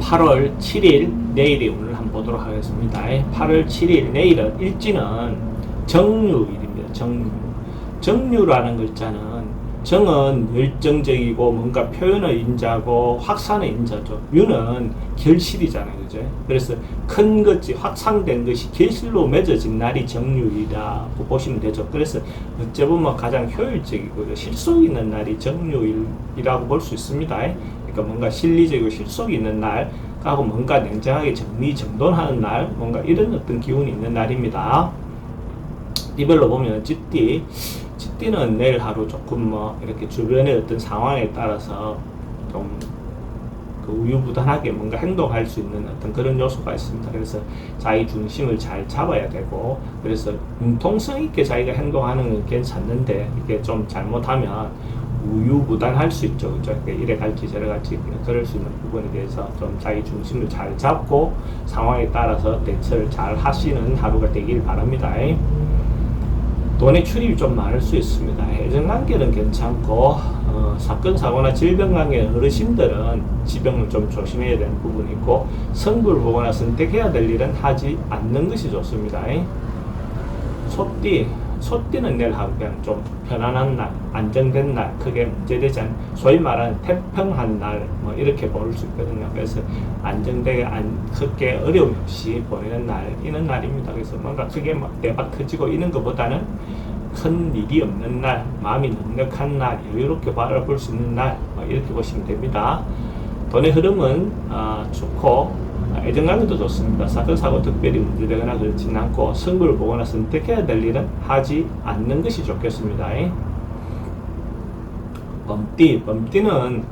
8월 7일 내일이 오늘 한번 보도록 하겠습니다. 8월 7일 내일은 일지는 정유일입니다. 정유라는 글자는 정은 열정적이고 뭔가 표현의 인자고 확산의 인자죠. 유는 결실이잖아요. 그죠? 그래서 큰 것이 확산된 것이 결실로 맺어진 날이 정유일이라고 보시면 되죠. 그래서 어째 보면 가장 효율적이고 실속 있는 날이 정유일이라고 볼 수 있습니다. 그러니까 뭔가 실리적이고 실속이 있는 날 하고 뭔가 냉정하게 정리정돈하는 날, 뭔가 이런 어떤 기운이 있는 날입니다. 이별로 보면 찌띠는 내일 하루 조금 이렇게 주변의 어떤 상황에 따라서 좀 우유부단하게 뭔가 행동할 수 있는 어떤 그런 요소가 있습니다. 그래서 자기 중심을 잘 잡아야 되고, 그래서 융통성 있게 자기가 행동하는 건 괜찮는데 이게 좀 잘못하면 우유부단할 수 있죠. 그죠? 이래 갈지 저래 갈지 그럴 수 있는 부분에 대해서 좀 자기 중심을 잘 잡고 상황에 따라서 대처를 잘 하시는 하루가 되길 바랍니다. 돈의 출입이 좀 많을 수 있습니다. 애정관계는 괜찮고 사건 사고나 질병관계 어르신들은 지병을 좀 조심해야 되는 부분이 있고, 성부를 보거나 선택해야 될 일은 하지 않는 것이 좋습니다. 소띠는 내일 하루 그냥 좀 편안한 날, 안정된 날, 크게 문제되지 않은, 소위 말하는 태평한 날, 이렇게 볼 수 있거든요. 그래서 안정되게 크게 어려움 없이 보내는 날, 이런 날입니다. 그래서 뭔가 크게 막 대박 터지고 이런 것보다는 큰 일이 없는 날, 마음이 넉넉한 날, 여유롭게 바라볼 수 있는 날, 이렇게 보시면 됩니다. 돈의 흐름은 좋고, 애정관계도 좋습니다. 사건 사고 특별히 문제되거나 그렇지는 않고, 승부를 보거나 선택해야 될 일은 하지 않는 것이 좋겠습니다. 범띠는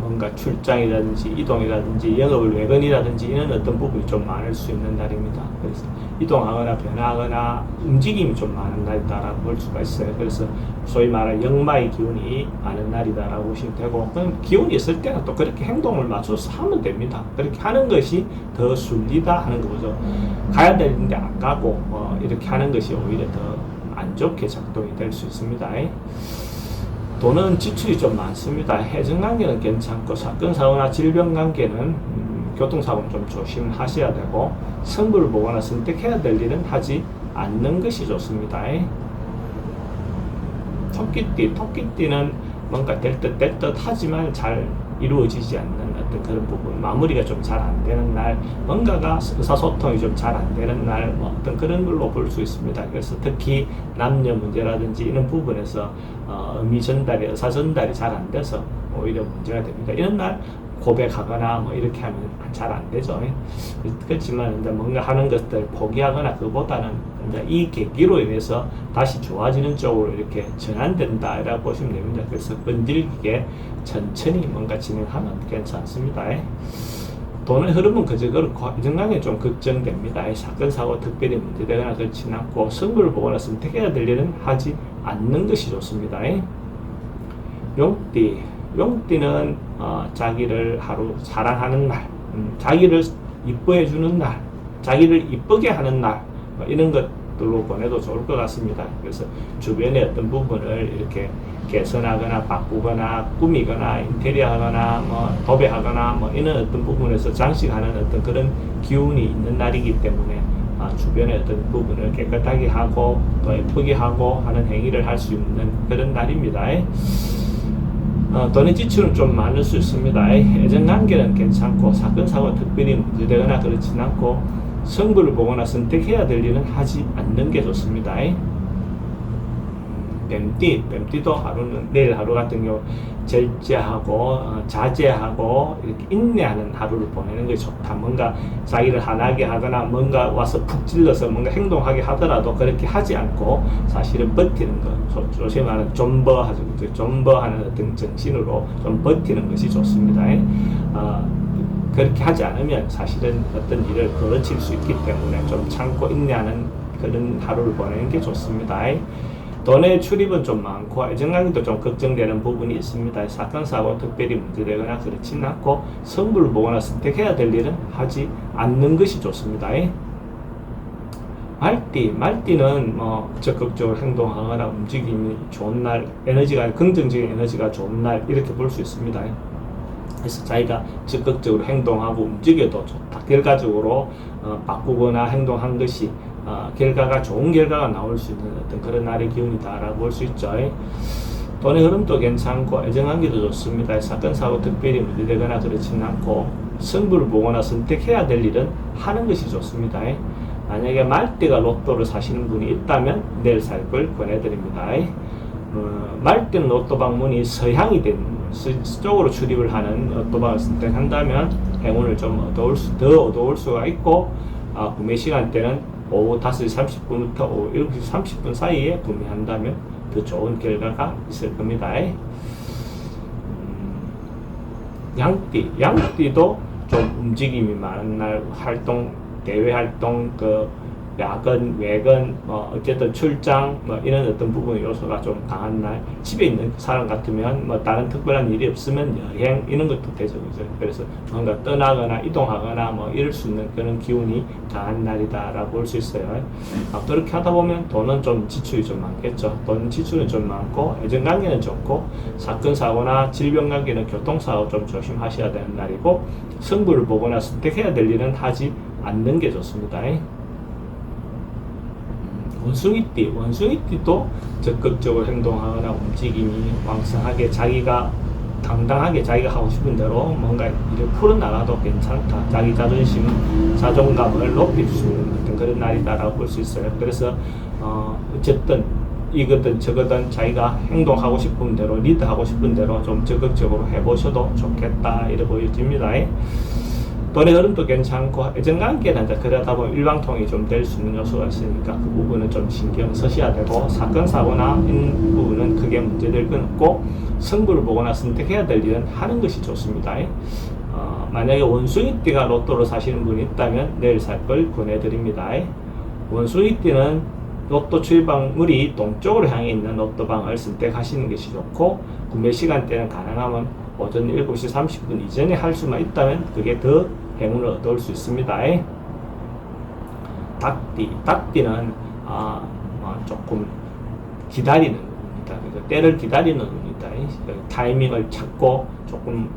뭔가 출장이라든지 이동이라든지 영업을 외근이라든지 이런 어떤 부분이 좀 많을 수 있는 날입니다. 그래서 이동하거나 변화하거나 움직임이 좀 많은 날이다라고 볼 수가 있어요. 그래서 소위 말하는 역마의 기운이 많은 날이다라고 보시면 되고, 그럼 기운이 있을 때는 또 그렇게 행동을 맞춰서 하면 됩니다. 그렇게 하는 것이 더 순리다 하는 거죠. 가야 되는데 안 가고 이렇게 하는 것이 오히려 더 안 좋게 작동이 될 수 있습니다. 돈은 지출이 좀 많습니다. 해증관계는 괜찮고, 사건 사고나 질병 관계는 교통사고는 좀 조심하셔야 되고, 승부를 보거나 선택해야 될 일은 하지 않는 것이 좋습니다. 토끼띠는 뭔가 될 듯 하지만 잘 이루어지지 않는 어떤 그런 부분, 마무리가 좀 잘 안 되는 날, 뭔가가 의사소통이 좀 잘 안 되는 날, 어떤 그런 걸로 볼 수 있습니다. 그래서 특히 남녀 문제라든지 이런 부분에서 의미 전달이, 의사 전달이 잘 안 돼서 오히려 문제가 됩니다. 이런 날 고백하거나 이렇게 하면 잘 안 되죠. 그렇지만 이제 뭔가 하는 것들 포기하거나 그보다는 이제 이 계기로 인해서 다시 좋아지는 쪽으로 이렇게 전환된다라고 보시면 됩니다. 그래서 끈질기게 천천히 뭔가 진행하면 괜찮습니다. 돈의 흐름은 그저 그렇고, 이정강에 좀 걱정됩니다. 사건 사고 특별히 문제되거나 그렇지는 않고, 승부를 보거나 선택해야 될 일은 하지 않는 것이 좋습니다. 용띠는 자기를 하루 사랑하는 날, 자기를 이뻐해 주는 날, 자기를 이쁘게 하는 날, 이런 것들로 보내도 좋을 것 같습니다. 그래서 주변의 어떤 부분을 이렇게 개선하거나 바꾸거나 꾸미거나 인테리어 하거나 도배하거나 이런 어떤 부분에서 장식하는 어떤 그런 기운이 있는 날이기 때문에 주변의 어떤 부분을 깨끗하게 하고 더 예쁘게 하고 하는 행위를 할 수 있는 그런 날입니다. 돈의 지출은 좀 많을 수 있습니다. 애정관계는 괜찮고, 사건 사고 특별히 문제되거나 그렇지는 않고, 승부를 보거나 선택해야 될 일은 하지 않는 게 좋습니다. 뱀띠도 하루는 내일 하루 같은 경우 절제하고 자제하고 이렇게 인내하는 하루를 보내는 것이 좋다. 뭔가 자기를 화나게 하거나 뭔가 와서 푹 찔러서 뭔가 행동하게 하더라도 그렇게 하지 않고 사실은 버티는 것, 조심 말하는 존버하는 어떤 정신으로 좀 버티는 것이 좋습니다. 그렇게 하지 않으면 사실은 어떤 일을 거칠 수 있기 때문에 좀 참고 인내하는 그런 하루를 보내는 게 좋습니다. 돈의 출입은 좀 많고, 애정관계도 좀 걱정되는 부분이 있습니다. 사건 사고 특별히 문제되거나 그렇지는 않고, 승부를 보거나 선택해야 될 일은 하지 않는 것이 좋습니다. 말띠는 적극적으로 행동하거나 움직임이 좋은 날, 에너지가 긍정적인 에너지가 좋은 날, 이렇게 볼 수 있습니다. 그래서 자기가 적극적으로 행동하고 움직여도 좋다. 결과적으로 바꾸거나 행동한 것이 결과가 좋은 결과가 나올 수 있는 어떤 그런 날의 기운이다라고 볼 수 있죠. 돈의 흐름도 괜찮고 애정관계도 좋습니다. 사건 사고 특별히 문제되거나 그렇지는 않고 승부를 보거나 선택해야 될 일은 하는 것이 좋습니다. 만약에 말띠가 로또를 사시는 분이 있다면 내일 살 걸 권해드립니다. 말띠는 로또 방문이 서향이 된 서쪽으로 출입을 하는 로또 방을 선택한다면 행운을 좀 더 얻어올 수가 있고, 구매 시간대는 오후 5시 30분부터 오후 7시 30분 사이에 구매한다면 더 좋은 결과가 있을 겁니다. 양띠도 좀 움직임이 많은 날, 대외 활동, 야근, 외근, 어쨌든 출장, 이런 어떤 부분의 요소가 좀 강한 날, 집에 있는 사람 같으면, 다른 특별한 일이 없으면 여행, 이런 것도 되죠. 그래서 뭔가 떠나거나 이동하거나 이럴 수 있는 그런 기운이 강한 날이다라고 볼 수 있어요. 그렇게 하다 보면 돈은 좀 지출이 좀 많겠죠. 돈 지출은 좀 많고, 애정관계는 좋고, 사건, 사고나 질병관계는 교통사고 좀 조심하셔야 되는 날이고, 승부를 보거나 선택해야 될 일은 하지 않는 게 좋습니다. 원숭이띠도 적극적으로 행동하거나 움직임이 왕성하게 당당하게 자기가 하고 싶은 대로 뭔가 일을 풀어나가도 괜찮다. 자기 자존감을 높일 수 있는 어떤 그런 날이다라고 볼 수 있어요. 그래서 어쨌든 이거든 저거든 자기가 행동하고 싶은 대로, 리드하고 싶은 대로 좀 적극적으로 해보셔도 좋겠다, 이렇게 보여집니다. 돈의 흐름도 괜찮고, 애정관계는 그러다 보면 일방통이 좀 될 수 있는 요소가 있으니까 그 부분은 좀 신경 쓰셔야 되고, 사건 사고나 이런 부분은 크게 문제될 건 없고, 승부를 보거나 선택해야 될 일은 하는 것이 좋습니다. 만약에 원숭이띠가 로또를 사시는 분이 있다면 내일 살 걸 권해드립니다. 원숭이띠는 로또 출입방물이 동쪽으로 향해 있는 로또방을 선택하시는 것이 좋고, 구매 시간대는 가능하면 오전 7시 30분 이전에 할 수만 있다면 그게 더 행운을 얻을 수 있습니다. 닭띠는 조금 기다리는 겁니다. 때를 기다리는 겁니다. 타이밍을 찾고 조금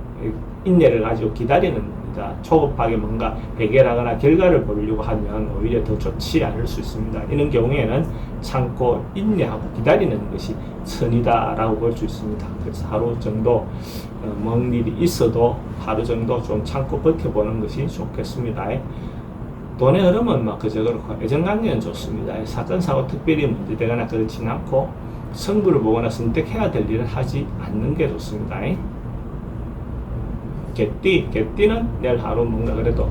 인내를 가지고 기다리는 겁니다. 초급하게 뭔가 해결하거나 결과를 보려고 하면 오히려 더 좋지 않을 수 있습니다. 이런 경우에는 참고 인내하고 기다리는 것이 선이다라고 볼 수 있습니다. 그래서 하루 정도 먼 일이 있어도 하루 정도 좀 참고 버텨보는 것이 좋겠습니다. 돈의 흐름은 그저 그렇고, 애정관계는 좋습니다. 사건 사고 특별히 문제되거나 그렇지는 않고, 승부를 보거나 선택해야 될 일은 하지 않는 게 좋습니다. 개띠는 내일 하루 뭔가 그래도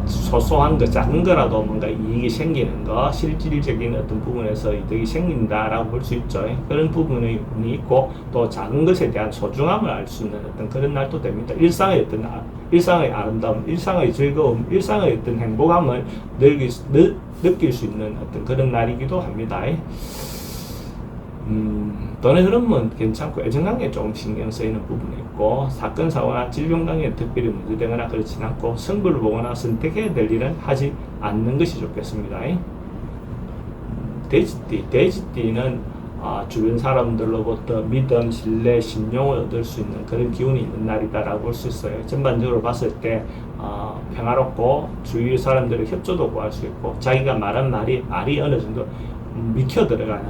소소한 거, 작은 거라도 뭔가 이익이 생기는 거, 실질적인 어떤 부분에서 이득이 생긴다라고 볼 수 있죠. 그런 부분이 있고, 또 작은 것에 대한 소중함을 알 수 있는 어떤 그런 날도 됩니다. 일상의 아름다움, 일상의 즐거움, 일상의 어떤 행복함을 느낄 수 있는 어떤 그런 날이기도 합니다. 돈의 흐름은 괜찮고, 애정관계에 조금 신경 쓰이는 부분이 있고, 사건 사고나 질병관계에 특별히 문제되거나 그렇지는 않고, 승부를 보거나 선택해야 될 일은 하지 않는 것이 좋겠습니다. 돼지띠는 주변 사람들로부터 믿음, 신뢰, 신용을 얻을 수 있는 그런 기운이 있는 날이다라고 볼 수 있어요. 전반적으로 봤을 때 평화롭고, 주위 사람들의 협조도 구할 수 있고, 자기가 말한 말이 어느 정도 미켜 들어가는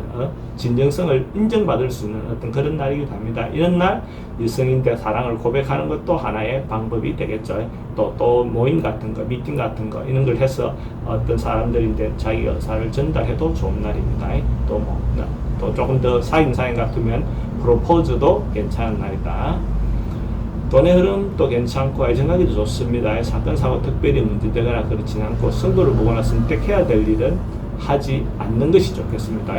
진정성을 인정받을 수 있는 어떤 그런 날이기도 합니다. 이런 날 이성인데 사랑을 고백하는 것도 하나의 방법이 되겠죠. 또 모임 같은 거, 미팅 같은 거 이런 걸 해서 어떤 사람들인데 자기 의사를 전달해도 좋은 날입니다. 또 조금 더 사인 같으면 프로포즈도 괜찮은 날이다. 돈의 흐름도 괜찮고, 애정하기도 좋습니다. 사건 사고 특별히 문제되거나 그렇지는 않고, 승부를 보거나 선택해야 될 일은 하지 않는 것이 좋겠습니다.